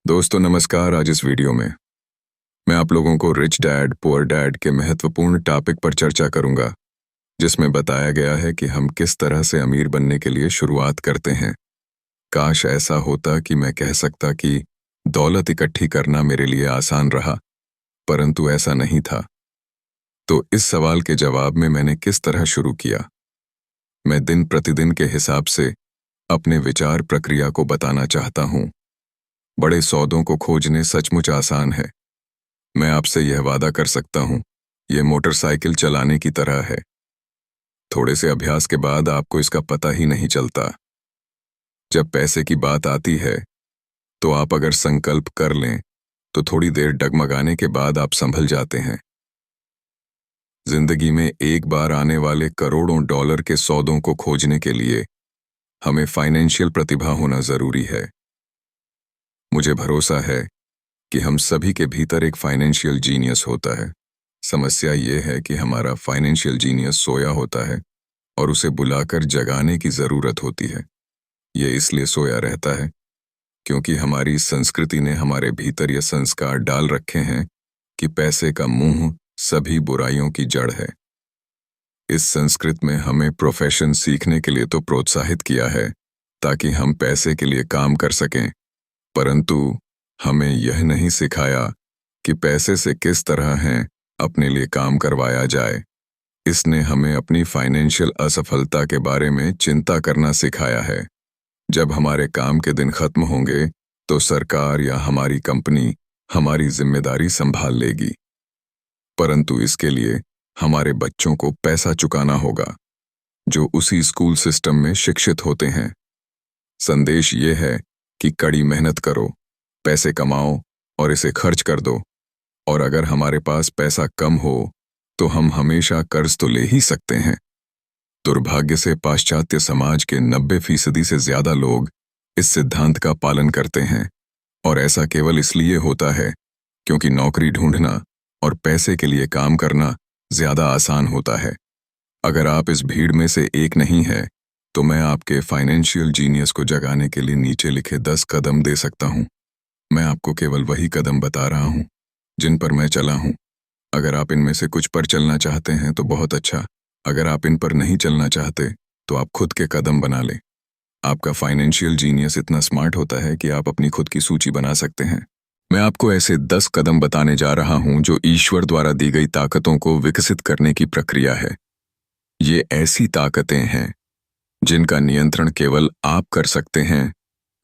दोस्तों नमस्कार। आज इस वीडियो में मैं आप लोगों को रिच डैड पुअर डैड के महत्वपूर्ण टॉपिक पर चर्चा करूंगा, जिसमें बताया गया है कि हम किस तरह से अमीर बनने के लिए शुरुआत करते हैं। काश ऐसा होता कि मैं कह सकता कि दौलत इकट्ठी करना मेरे लिए आसान रहा, परंतु ऐसा नहीं था। तो इस सवाल के जवाब में मैंने किस तरह शुरू किया, मैं दिन प्रतिदिन के हिसाब से अपने विचार प्रक्रिया को बताना चाहता हूँ। बड़े सौदों को खोजने सचमुच आसान है। मैं आपसे यह वादा कर सकता हूं, यह मोटरसाइकिल चलाने की तरह है। थोड़े से अभ्यास के बाद आपको इसका पता ही नहीं चलता। जब पैसे की बात आती है, तो आप अगर संकल्प कर लें, तो थोड़ी देर डगमगाने के बाद आप संभल जाते हैं। जिंदगी में एक बार आने वाले करोड़ों डॉलर के सौदों को खोजने के लिए हमें फाइनेंशियल प्रतिभा होना जरूरी है। मुझे भरोसा है कि हम सभी के भीतर एक फाइनेंशियल जीनियस होता है। समस्या यह है कि हमारा फाइनेंशियल जीनियस सोया होता है और उसे बुलाकर जगाने की जरूरत होती है। यह इसलिए सोया रहता है क्योंकि हमारी संस्कृति ने हमारे भीतर यह संस्कार डाल रखे हैं कि पैसे का मुंह सभी बुराइयों की जड़ है। इस संस्कृत में हमें प्रोफेशन सीखने के लिए तो प्रोत्साहित किया है ताकि हम पैसे के लिए काम कर सकें, परंतु हमें यह नहीं सिखाया कि पैसे से किस तरह हैं अपने लिए काम करवाया जाए। इसने हमें अपनी फाइनेंशियल असफलता के बारे में चिंता करना सिखाया है। जब हमारे काम के दिन खत्म होंगे तो सरकार या हमारी कंपनी हमारी जिम्मेदारी संभाल लेगी, परंतु इसके लिए हमारे बच्चों को पैसा चुकाना होगा जो उसी स्कूल सिस्टम में शिक्षित होते हैं। संदेश ये है कि कड़ी मेहनत करो, पैसे कमाओ और इसे खर्च कर दो, और अगर हमारे पास पैसा कम हो तो हम हमेशा कर्ज तो ले ही सकते हैं। दुर्भाग्य से पाश्चात्य समाज के 90% से ज्यादा लोग इस सिद्धांत का पालन करते हैं, और ऐसा केवल इसलिए होता है क्योंकि नौकरी ढूंढना और पैसे के लिए काम करना ज्यादा आसान होता है। अगर आप इस भीड़ में से एक नहीं है, तो मैं आपके फाइनेंशियल जीनियस को जगाने के लिए नीचे लिखे 10 कदम दे सकता हूं। मैं आपको केवल वही कदम बता रहा हूं जिन पर मैं चला हूं। अगर आप इनमें से कुछ पर चलना चाहते हैं तो बहुत अच्छा। अगर आप इन पर नहीं चलना चाहते तो आप खुद के कदम बना लें। आपका फाइनेंशियल जीनियस इतना स्मार्ट होता है कि आप अपनी खुद की सूची बना सकते हैं। मैं आपको ऐसे 10 कदम बताने जा रहा हूं जो ईश्वर द्वारा दी गई ताकतों को विकसित करने की प्रक्रिया है। ये ऐसी ताकतें हैं जिनका नियंत्रण केवल आप कर सकते हैं।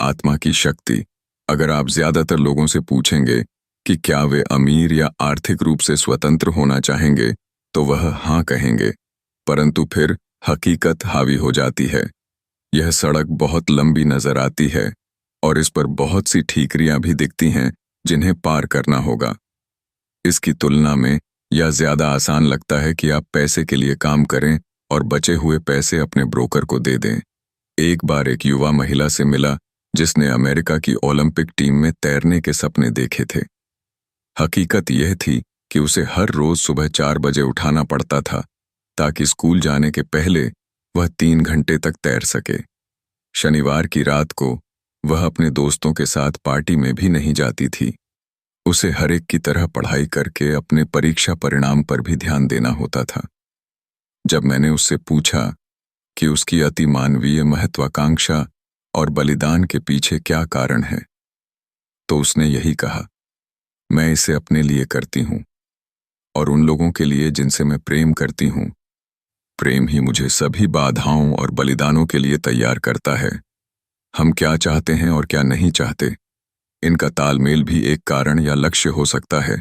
आत्मा की शक्ति। अगर आप ज्यादातर लोगों से पूछेंगे कि क्या वे अमीर या आर्थिक रूप से स्वतंत्र होना चाहेंगे, तो वह हाँ कहेंगे, परंतु फिर हकीकत हावी हो जाती है। यह सड़क बहुत लंबी नजर आती है और इस पर बहुत सी ठीकरियां भी दिखती हैं जिन्हें पार करना होगा। इसकी तुलना में यह ज्यादा आसान लगता है कि आप पैसे के लिए काम करें और बचे हुए पैसे अपने ब्रोकर को दे दें। एक बार एक युवा महिला से मिला जिसने अमेरिका की ओलंपिक टीम में तैरने के सपने देखे थे। हकीकत यह थी कि उसे हर रोज सुबह 4 बजे उठाना पड़ता था ताकि स्कूल जाने के पहले वह 3 घंटे तक तैर सके। शनिवार की रात को वह अपने दोस्तों के साथ पार्टी में भी नहीं जाती थी। उसे हर एक की तरह पढ़ाई करके अपने परीक्षा परिणाम पर भी ध्यान देना होता था। जब मैंने उससे पूछा कि उसकी अति मानवीय महत्वाकांक्षा और बलिदान के पीछे क्या कारण है, तो उसने यही कहा, मैं इसे अपने लिए करती हूं और उन लोगों के लिए जिनसे मैं प्रेम करती हूं। प्रेम ही मुझे सभी बाधाओं और बलिदानों के लिए तैयार करता है। हम क्या चाहते हैं और क्या नहीं चाहते, इनका तालमेल भी एक कारण या लक्ष्य हो सकता है।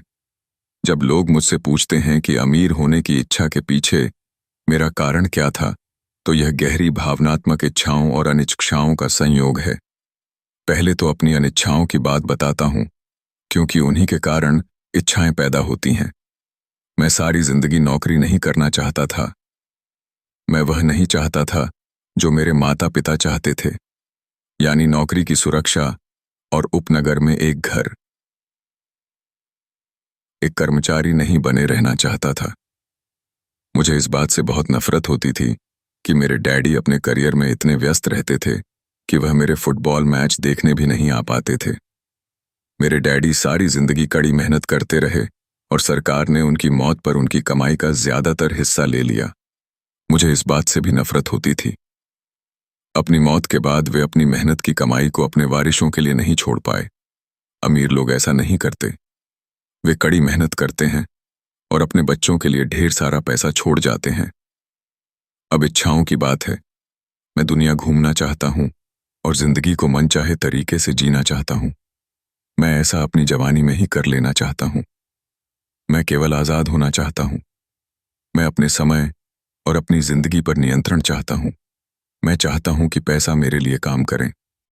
जब लोग मुझसे पूछते हैं कि अमीर होने की इच्छा के पीछे मेरा कारण क्या था, तो यह गहरी भावनात्मक इच्छाओं और अनिच्छाओं का संयोग है। पहले तो अपनी अनिच्छाओं की बात बताता हूं, क्योंकि उन्हीं के कारण इच्छाएं पैदा होती हैं। मैं सारी जिंदगी नौकरी नहीं करना चाहता था। मैं वह नहीं चाहता था जो मेरे माता पिता चाहते थे, यानी नौकरी की सुरक्षा और उपनगर में एक घर। एक कर्मचारी नहीं बने रहना चाहता था। मुझे इस बात से बहुत नफरत होती थी कि मेरे डैडी अपने करियर में इतने व्यस्त रहते थे कि वह मेरे फुटबॉल मैच देखने भी नहीं आ पाते थे। मेरे डैडी सारी जिंदगी कड़ी मेहनत करते रहे और सरकार ने उनकी मौत पर उनकी कमाई का ज्यादातर हिस्सा ले लिया। मुझे इस बात से भी नफरत होती थी। अपनी मौत के बाद वे अपनी मेहनत की कमाई को अपने वारिसों के लिए नहीं छोड़ पाए। अमीर लोग ऐसा नहीं करते। वे कड़ी मेहनत करते हैं और अपने बच्चों के लिए ढेर सारा पैसा छोड़ जाते हैं। अब इच्छाओं की बात है। मैं दुनिया घूमना चाहता हूं और जिंदगी को मनचाहे तरीके से जीना चाहता हूं। मैं ऐसा अपनी जवानी में ही कर लेना चाहता हूं। मैं केवल आजाद होना चाहता हूं। मैं अपने समय और अपनी जिंदगी पर नियंत्रण चाहता हूं। मैं चाहता हूं कि पैसा मेरे लिए काम करे,